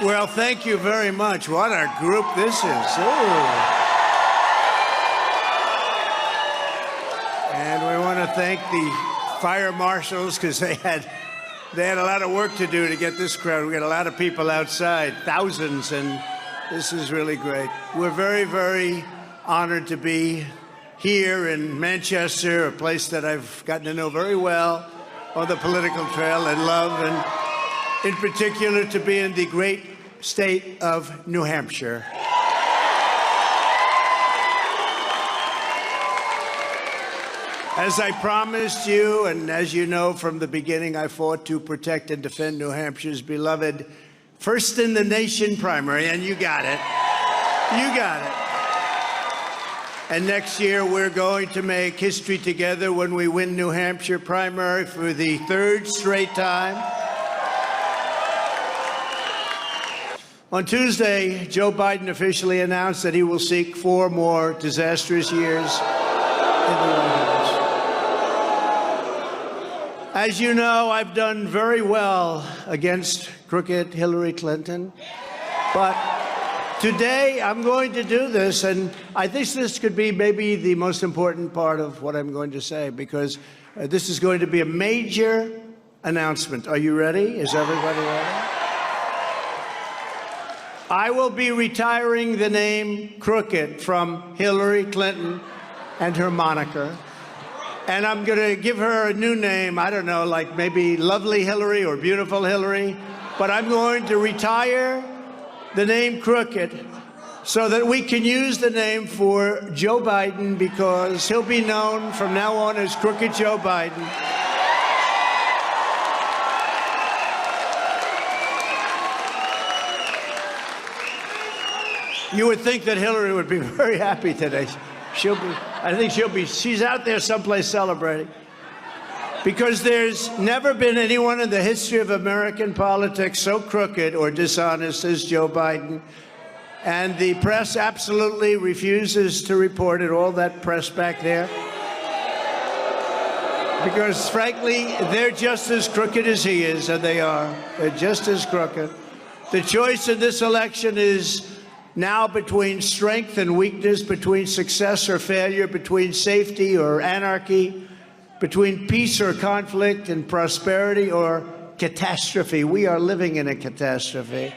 Well, thank you very much. What a group this is. Ooh. And we want to thank the fire marshals because they had a lot of work to do to get this crowd. We got a lot of people outside, thousands, and this is really great. We're very, very honored to be here in Manchester, a place that I've gotten to know very well on the political trail and love, and in particular to be in the great state of New Hampshire. As I promised you, and as you know from the beginning, I fought to protect and defend New Hampshire's beloved first in the nation primary, and you got it. You got it. And next year, we're going to make history together when we win New Hampshire primary for the third straight time. On Tuesday, Joe Biden officially announced that he will seek 4 more disastrous years in the White House. As you know, I've done very well against crooked Hillary Clinton, but today I'm going to do this, and I think this could be maybe the most important part of what I'm going to say, because this is going to be a major announcement. Are you ready? Is everybody ready? I will be retiring the name Crooked from Hillary Clinton and her moniker. And I'm going to give her a new name, I don't know, like maybe Lovely Hillary or Beautiful Hillary. But I'm going to retire the name Crooked so that we can use the name for Joe Biden, because he'll be known from now on as Crooked Joe Biden. You would think that Hillary would be very happy today. She's out there someplace celebrating. Because there's never been anyone in the history of American politics so crooked or dishonest as Joe Biden. And the press absolutely refuses to report it, all that press back there. Because frankly, they're just as crooked as he is, and they are. They're just as crooked. The choice in this election is now between strength and weakness, between success or failure, between safety or anarchy, between peace or conflict, and prosperity or catastrophe. We are living in a catastrophe.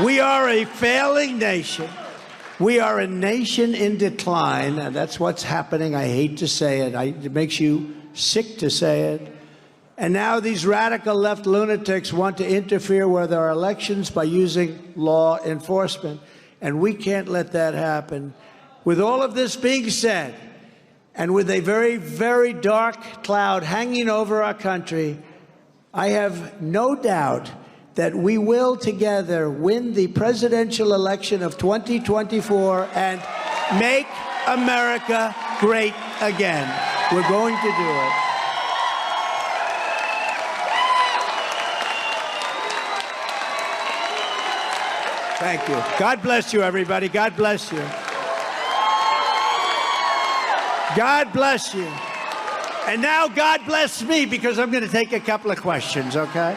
We are a failing nation. We are a nation in decline, and that's what's happening. I hate to say it. It makes you sick to say it. And now these radical left lunatics want to interfere with our elections by using law enforcement. And we can't let that happen. With all of this being said, and with a very, very dark cloud hanging over our country, I have no doubt that we will together win the presidential election of 2024 and make America great again. We're going to do it. Thank you. God bless you, everybody. God bless you. God bless you. And now God bless me, because I'm going to take a couple of questions, okay?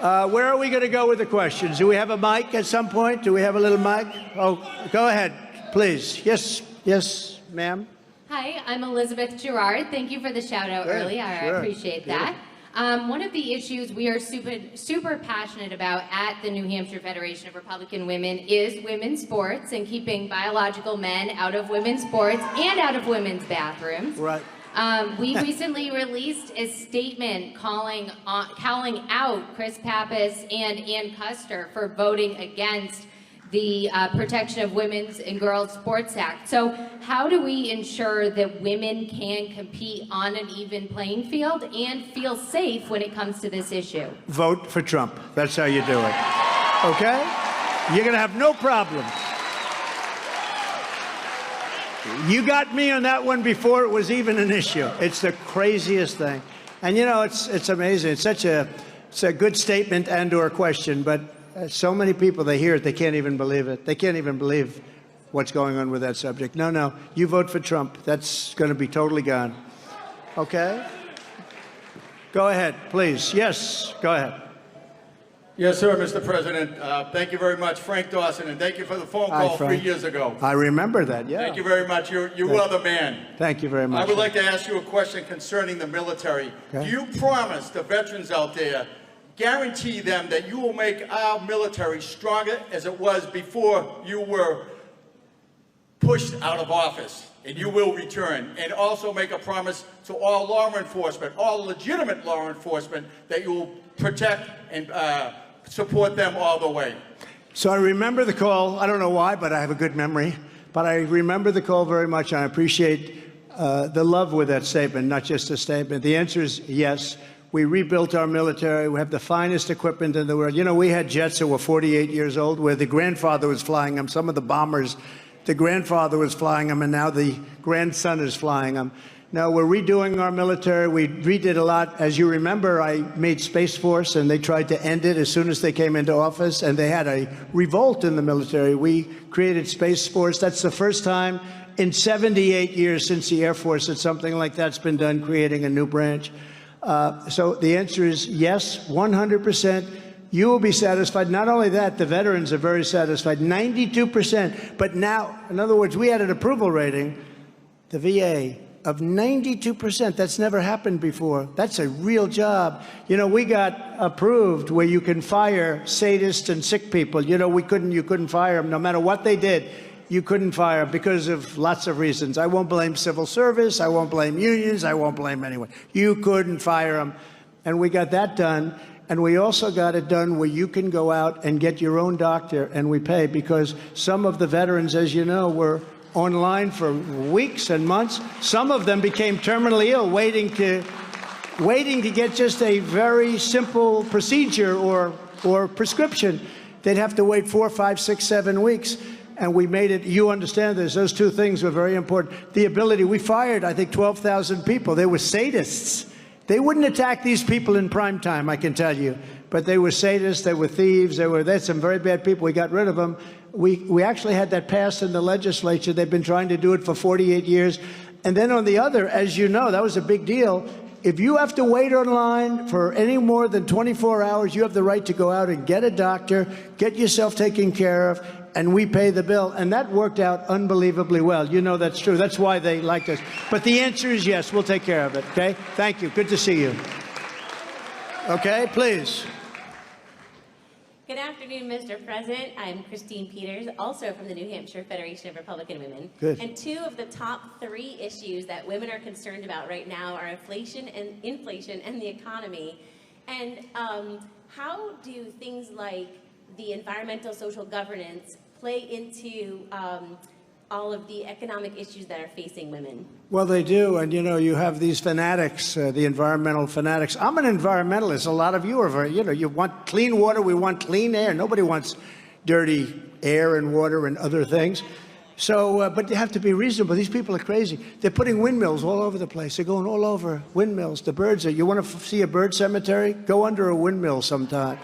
Where are we going to go with the questions? Do we have a mic at some point? Do we have a little mic? Oh, go ahead, please. Yes, ma'am. Hi, I'm Elizabeth Girard. Thank you for the shout out early. I appreciate that. One of the issues we are super passionate about at the New Hampshire Federation of Republican Women is women's sports and keeping biological men out of women's sports and out of women's bathrooms. Right. We recently released a statement calling out Chris Pappas and Ann Custer for voting against the Protection of Women's and Girls Sports Act. So how do we ensure that women can compete on an even playing field and feel safe when it comes to this issue? Vote for Trump. That's how you do it. Okay? You're going to have no problem. You got me on that one before it was even an issue. It's the craziest thing. And you know, it's amazing. It's a good statement and or question, but so many people, they hear it, they can't even believe it. They can't even believe what's going on with that subject. No, you vote for Trump. That's going to be totally gone. Okay? Go ahead, please. Yes, go ahead. Yes, sir, Mr. President. Thank you very much, Frank Dawson, and thank you for the phone Hi, call Frank. 3 years ago. I remember that, yeah. Thank you very much. You are the man. Thank you very much. I would like to ask you a question concerning the military. Okay. Do you promise the veterans out there, guarantee them that you will make our military stronger as it was before you were pushed out of office, and you will return, and also make a promise to all law enforcement, all legitimate law enforcement, that you will protect and support them all the way? So I remember the call. I don't know why, but I have a good memory. But I remember the call very much, and I appreciate the love with that statement, not just a statement. The answer is yes. We rebuilt our military. We have the finest equipment in the world. You know, we had jets that were 48 years old, where the grandfather was flying them. Some of the bombers, the grandfather was flying them, and now the grandson is flying them. No, we're redoing our military. We redid a lot. As you remember, I made Space Force, and they tried to end it as soon as they came into office, and they had a revolt in the military. We created Space Force. That's the first time in 78 years since the Air Force that something like that's been done, creating a new branch. So the answer is yes, 100%. You will be satisfied. Not only that, the veterans are very satisfied, 92%. But now, in other words, we had an approval rating, the VA, of 92%. That's never happened before. That's a real job. You know, we got approved where you can fire sadists and sick people. You know, you couldn't fire them. No matter what they did, you couldn't fire them because of lots of reasons. I won't blame civil service. I won't blame unions. I won't blame anyone. You couldn't fire them. And we got that done. And we also got it done where you can go out and get your own doctor, and we pay, because some of the veterans, as you know, were online for weeks and months. Some of them became terminally ill, waiting to get just a very simple procedure or prescription. They'd have to wait 4, 5, 6, 7 weeks. And we made it, you understand this, those two things were very important. The ability, we fired, I think, 12,000 people. They were sadists. They wouldn't attack these people in prime time, I can tell you. But they were sadists, they were thieves, they had some very bad people. We got rid of them. We actually had that passed in the legislature. They've been trying to do it for 48 years. And then on the other, as you know, that was a big deal. If you have to wait online for any more than 24 hours, you have the right to go out and get a doctor, get yourself taken care of, and we pay the bill. And that worked out unbelievably well. You know that's true. That's why they liked us. But the answer is yes, we'll take care of it, okay? Thank you. Good to see you. Okay, please. Good afternoon, Mr. President. I'm Christine Peters, also from the New Hampshire Federation of Republican Women. Good. And two of the top 3 issues that women are concerned about right now are inflation and the economy. And how do things like the environmental social governance play into all of the economic issues that are facing women? Well, they do. And, you know, you have these fanatics, the environmental fanatics. I'm an environmentalist. A lot of you are very, you know, you want clean water. We want clean air. Nobody wants dirty air and water and other things. So, but you have to be reasonable. These people are crazy. They're putting windmills all over the place. They're going all over windmills. The birds are, you want to see a bird cemetery? Go under a windmill sometime.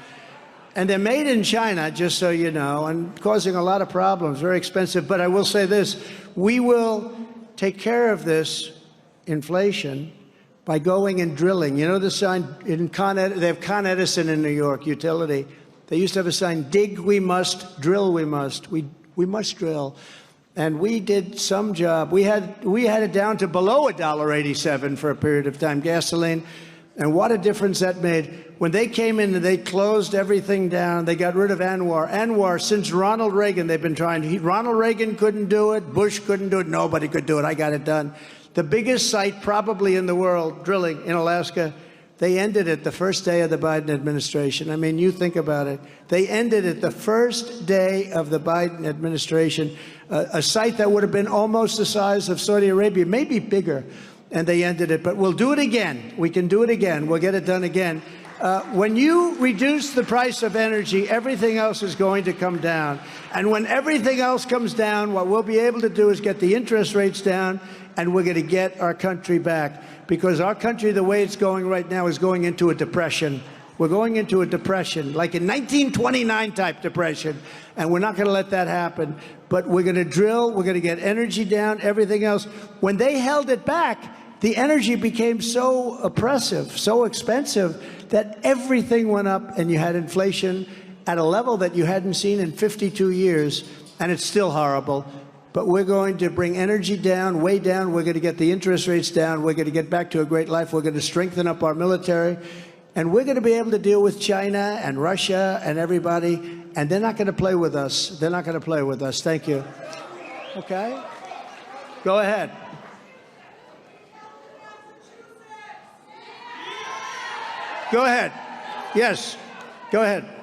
And they're made in China, just so you know, and causing a lot of problems, very expensive. But I will say this, we will take care of this inflation by going and drilling. You know the sign in they have Con Edison in New York, utility. They used to have a sign, dig we must, drill we must. We must drill. And we did some job. We had it down to below $1.87 for a period of time, gasoline. And what a difference that made. When they came in and they closed everything down, they got rid of Anwar. Anwar, since Ronald Reagan, they've been trying. Ronald Reagan couldn't do it. Bush couldn't do it. Nobody could do it. I got it done. The biggest site probably in the world, drilling in Alaska, they ended it the first day of the Biden administration. I mean, you think about it. They ended it the first day of the Biden administration, a site that would have been almost the size of Saudi Arabia, maybe bigger. And they ended it. But we'll do it again. We can do it again. We'll get it done again. When you reduce the price of energy, everything else is going to come down. And when everything else comes down, what we'll be able to do is get the interest rates down, and we're going to get our country back. Because our country, the way it's going right now, is going into a depression. We're going into a depression, like a 1929 type depression. And we're not going to let that happen. But we're going to drill. We're going to get energy down, everything else. When they held it back, the energy became so oppressive, so expensive, that everything went up, and you had inflation at a level that you hadn't seen in 52 years, and it's still horrible. But we're going to bring energy down, way down. We're going to get the interest rates down. We're going to get back to a great life. We're going to strengthen up our military. And we're going to be able to deal with China and Russia and everybody. And they're not going to play with us. They're not going to play with us. Thank you. Okay? Go ahead. Go ahead. Yes. Go ahead.